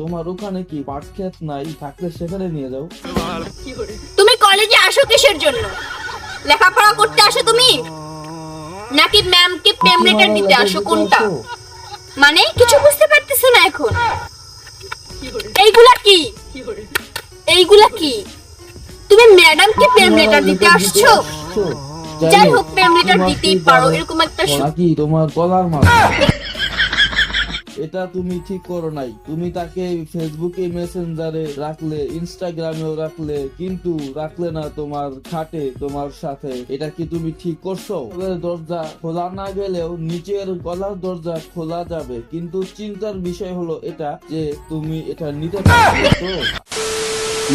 তোমার ওখানে কি পাট ক্ষেত নাই? থাকলে সেখানে নিয়ে যাও। তুমি কলেজে আসো কিসের জন্য? লেখাপড়া করতে আসো তুমি, নাকি ম্যামকে প্রেম লেটার দিতে আসো? কোনটা? মানে কিছু বুঝতে পারতেছো না এখন? এইগুলা কি? এইগুলা কি? তুমি ম্যাডামকে প্রেম লেটার দিতে আসছো? যাই হোক, প্রেম লেটার দিতেই পারো, এরকম একটা নাকি তোমার গলার মাল। এটা তুমি ঠিক করো নাই। তুমি তাকে ফেসবুকে মেসেঞ্জারে রাখলে, ইনস্টাগ্রামেও রাখলে, কিন্তু রাখলে না তোমার খাটে তোমার সাথে। এটা কি তুমি ঠিক করছো? দরজা খোলা না গেলেও নিচের গলার দরজা খোলা যাবে, কিন্তু চিন্তার বিষয় হলো এটা যে তুমি এটা নিতে পারছো তো।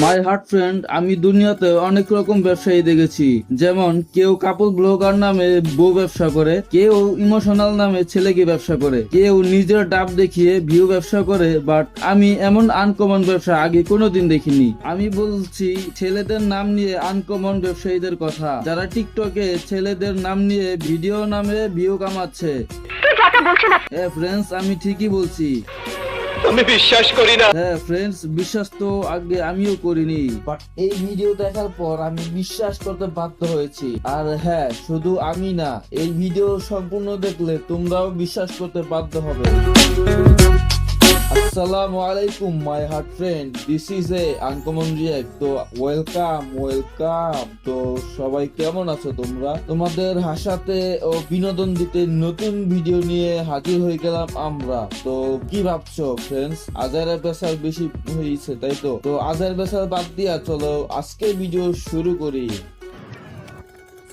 মাই হার্ট ফ্রেন্ড, আমি দুনিয়াতে অনেক রকম ব্যবসায়ী দেখেছি। যেমন কেউ কাপল ব্লগার নামে বউ ব্যবসা করে, কেউ ইমোশনাল নামে ছেলেকে ব্যবসা করে, কেউ নিজের ডাব দেখিয়ে ভিউ ব্যবসা করে। বাট আমি এমন আনকমন ব্যবসা আগে কোনোদিন দেখিনি। আমি বলছি ছেলেদের নাম নিয়ে আনকমন ব্যবসায়ীদের কথা, যারা টিকটকে ছেলেদের নাম নিয়ে ভিডিও নামে ভিউ কামাচ্ছে। ফ্রেন্ডস, আমি ঠিকই বলছি। আমি বিশ্বাস করি না। হ্যাঁ ফ্রেন্ডস, বিশ্বাস তো আগে আমিও করিনি, বাট এই ভিডিও দেখার পর আমি বিশ্বাস করতে বাধ্য হয়েছি। আর হ্যাঁ, শুধু আমি না, এই ভিডিও সম্পূর্ণ দেখলে তোমরাও বিশ্বাস করতে বাধ্য হবে। আসসালামু আলাইকুম my heart friend, this is a uncommon react. তো ওয়েলকাম। তো সবাই কেমন আছো তোমরা? তোমাদের হাসাতে ও বিনোদন দিতে নতুন ভিডিও নিয়ে হাজির হয়ে গেলাম আমরা। তো কি ভাবছো ফ্রেন্ডস, আজারের পেশার বেশি হয়েছে তাই তো? তো আজারের পেশার বাদ দিয়া চলো আজকে ভিডিও শুরু করি।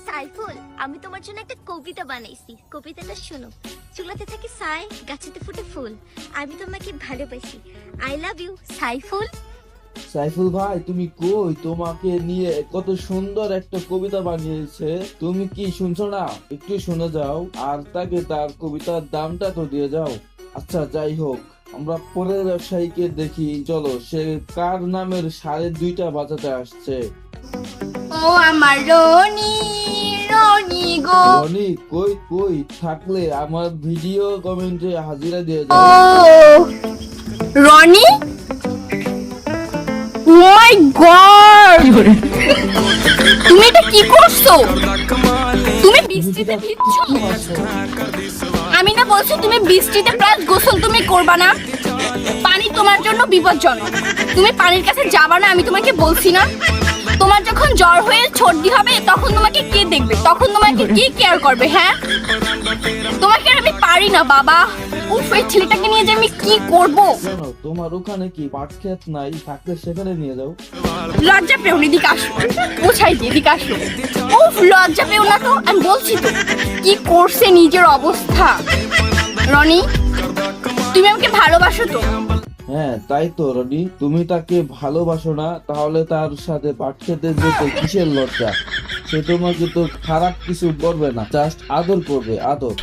সাইফুল, আমি তোমার জন্য একটা কবিতা বানাইছি, কবিতাটা শোনো। চুলাতে থাকে ছাই, গাছেতে ফুটে ফুল, আমি তোমাকে ভালোবাসি, I love you Saiful. Saiful ভাই, তুমি কই? তোমাকে নিয়ে কত সুন্দর একটা কবিতা বানিয়েছে, তুমি কি শুনছো না? একটু শুনে যাও, আর তাকে তার কবিতার দামটা তো দিয়ে যাও। আচ্ছা যাই হোক, আমরা পরের ব্যবসায়ীকে দেখি। চলো, সে কার নামের 2:30 বাজাতে আসছে। ও আমার রনি, রনি গো। রনি কই থাকলে আমার ভিডিও কমেন্টে হাজিরা দিয়ে ও যাও। রনি, ও মাই গড, তুমি এটা কি করছো? তুমি বৃষ্টিতে ভিজছো? আমি না বলছি তুমি বৃষ্টিতে প্লাস গোসল তুমি করবা না? পানি তোমার জন্য বিপজ্জনক, তুমি পানির কাছে যাবা না, আমি তোমাকে বলছি না? তোমার যখন জ্বর হয়ে সর্দি হবে তখন তোমাকে কে দেখবে? তখন তোমাকে কে কেয়ার করবে? হ্যাঁ, তোমাকে আর আমি পারি না বাবা। উফ, এই ছেলেটাকে নিয়ে যে আমি কি করব? শোনো, তোমার ওখানে কি পাট ক্ষেত নাই? থাকলে সেখানে নিয়ে যাও। লজ্জা পেও না, এদিকে আসো, বোঝাই দিয়ে এদিকে আসো। উফ, লজ্জা পেও না তো, আমি বলছি তো কি করছে নিজের অবস্থা। রনি, তুমি আমাকে ভালোবাসো তো? হ্যাঁ তাই তো রনি, তুমি তাকে ভালোবাসো না? তাহলে তার সাথে পাট খেতে যেতে কিসের লজ্জা? সে তোমাকে তো খারাপ কিছু করবে না, জাস্ট আদর করবে, আদর।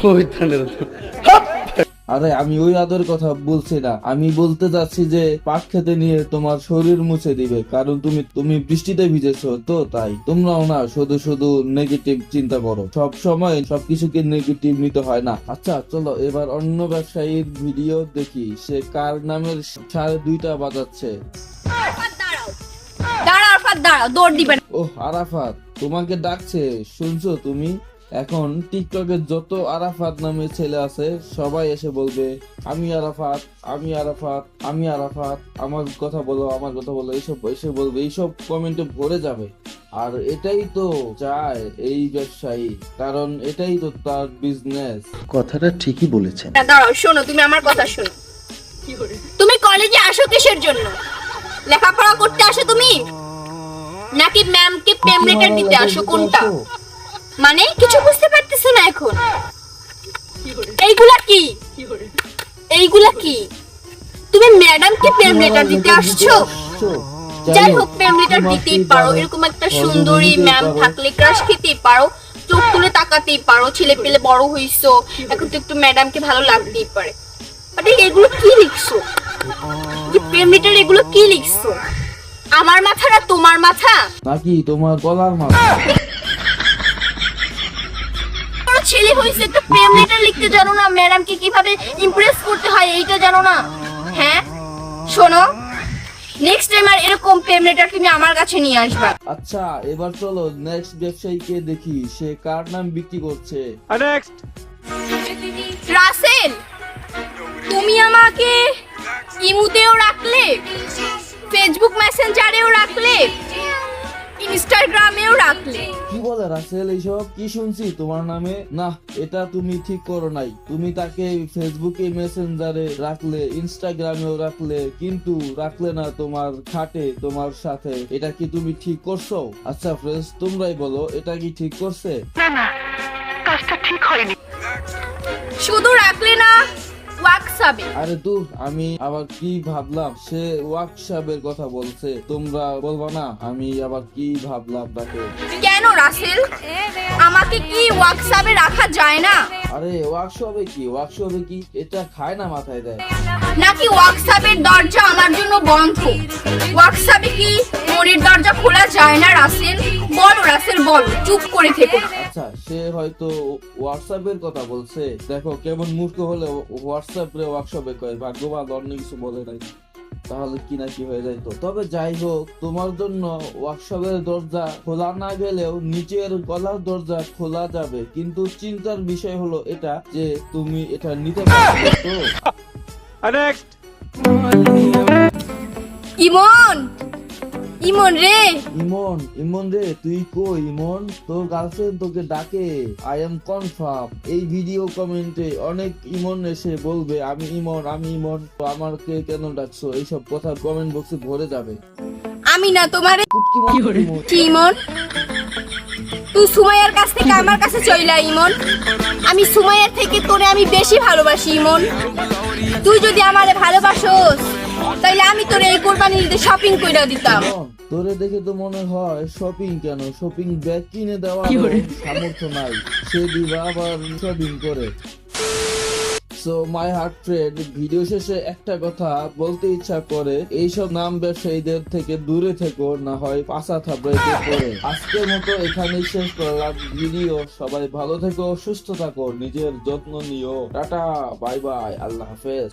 আরে আমি ওই আদর কথা বলছি না, আমি বলতে চাচ্ছি যে পাট খেতে নিয়ে তোমার শরীর মুছে দিবে, কারণ তুমি বৃষ্টিতে ভিজেছো তো, তাই। তোমরাও না শুধু নেগেটিভ চিন্তা করো, সব সময় সবকিছুকে নেগেটিভ নিতে হয় না। আচ্ছা চলো এবার অন্য ব্যবসায়ীর ভিডিও দেখি, সে কার নামের 2:30 বাজাচ্ছে। দাঁড়াও আরফাত, দাঁড়াও, দৌড় দিবে না। ওহ আরাফাত, তোমাকে ডাকছে, শুনছো তুমি? এখন টিকটকে যত আরাফাত নামে ছেলে আছে সবাই এসে বলবে আমি আরাফাত, আমি আরাফাত, আমি আরাফাত, আমার কথা বলো, আমার কথা বলো, এইসব এসে বলবে, এইসব কমেন্টে ভরে যাবে। আর এটাই তো চায় এই ব্যবসায়ী, কারণ এটাই তো তার বিজনেস। কথাটা ঠিকই বলেছেন। দাঁড়াও, শোনো, তুমি আমার কথা শোনো। তুমি কলেজে আসো কিসের জন্য? লেখাপড়া করতে আসো তুমি, নাকি ম্যামকে প্রেম লেটার দিতে আসো? কোনটা? মানে কিছু বুঝতে পারতেছো না এখন? এইগুলা কি? এইগুলা কি? তুমি ম্যাডামকে প্রেম লেটার দিতে আসছো? যাই হোক, প্রেম লেটার দিতেই পারো, এরকম একটা সুন্দরী ম্যাম থাকলে ক্রাশ খেতেই পারো, চোখ তুলে তাকাতেই পারো, ছেলে পেলে বড় হইছো, এখন তো একটু ম্যাডামকে ভালো লাগতেই পারে। বাট এগুলো কি লিখছো? যে প্রেম লেটার, এগুলো কি লিখছো? আমার মাথা না তোমার মাথা? নাকি তোমার গলার মাল? ছেলে হয়েছে, একটা প্রেম লেটার লিখতে জানো না? ম্যাডামকে কিভাবে ইমপ্রেস করতে হয় এইটা জানো না? হ্যাঁ, শোনো, নেক্সট টাইম আর এরকম পেমেন্টটা তুমি আমার কাছে নিয়ে আসবা। আচ্ছা এবার চলো নেক্সট ব্যবসায়ীকে দেখি সে কার নাম বিক্রি করছে। রাসেল, তুমি আমাকে ইমুতেও রাখলে, ফেসবুক মেসেঞ্জারেও রাখলে, ইনস্টাগ্রামেও রাখলে। কি বলে রাসেল এইসব কি শুনছি তোমার নামে? না, এটা তুমি ঠিক করো নাই। তুমি তাকে ফেসবুকে মেসেঞ্জারে রাখলে, ইনস্টাগ্রামেও রাখলে, কিন্তু রাখলে না তোমার খাটে তোমার সাথে। এটা কি তুমি ঠিক করছো? আচ্ছা ফ্রেন্ডস, তোমরাই বলো এটা কি ঠিক করছে? শুধু রাখলে না, হোয়াটসঅ্যাপে। আরে দূর, আমি আবার কি ভাবলাম সে ওয়ার্কশপের কথা বলছে। তোমরা বলবা না আমি আবার কি ভাবলাম তাকে। কেন রাসেল, আমাকে কি হোয়াটসঅ্যাপে রাখা যায় না? আরে ওয়ার্কশপে কি, ওয়ার্কশপে কি এটা খায় না মাথায় দেয়? নাকি হোয়াটসঅ্যাপের দরজা আমার জন্য বন্ধ? হোয়াটসঅ্যাপে কি মনের দরজা খোলা যায় না রাসেল? বলো রাসেল, বলো, চুপ করে থেকো না। আচ্ছা সে হয়তো হোয়াটসঅ্যাপের কথা বলছে। দেখো কেমন মূর্খ হলে হোয়াটসঅ্যাপে ওয়ার্কশপে কয়, ভাগ্যবান অন্য কিছু বলে নাই, তাহলে কি না কি হয়ে যাইতো। তবে যাই হোক, তোমার জন্য ওয়ার্কশপের দরজা খোলা না গেলেও নিচের গলার দরজা খোলা যাবে। কিন্তু চিন্তার বিষয় হলো এটা যে তুমি এটা নিতে পারবে তো। ইমন, ইমন রে, ইমন রে, তুই কই ইমন? তোর গার্লফ্রেন্ড তোকে ডাকে, আই এম কনফার্ম। এই ভিডিও কমেন্টে অনেক ইমন এসে বলবে আমি ইমন, আমি ইমন, তো আমাকে কেন ডাকছো? এইসব কথা কমেন্ট বক্সে ভরে যাবে। আমি না তোমারে কুটকি মারবো ইমন। কি ইমন, তুই সুমাইয়ার কাছ থেকে আমার কাছে চইলা ইমন। আমি সুমাইয়ার থেকে তোরে আমি বেশি ভালোবাসি ইমন। তুই যদি আমারে ভালোবাসোস তাইলে আমি তোরে এই কোরবানির ঈদে শপিং কইরা দিতাম। ইমন, তোরে দেখে তো মনে হয় শপিং কেন, শপিং ব্যাগ কিনে দেওয়া সামর্থ্য নাই, সে দিবা আবার শপিং করে। So my heart friend, video শেষে একটা কথা বলতে ইচ্ছা করে, এইসব নাম ব্যবসায়ীদের থেকে দূরে থেকো, না হয় পাছা থাপড়াইতে পড়ে। আজকের মতো এখানেই শেষ করলাম ভিডিও। সবাই ভালো থেকো, সুস্থ থাকো, নিজের যত্ন নিও। টাটা, বাই বাই, আল্লাহ হাফেজ।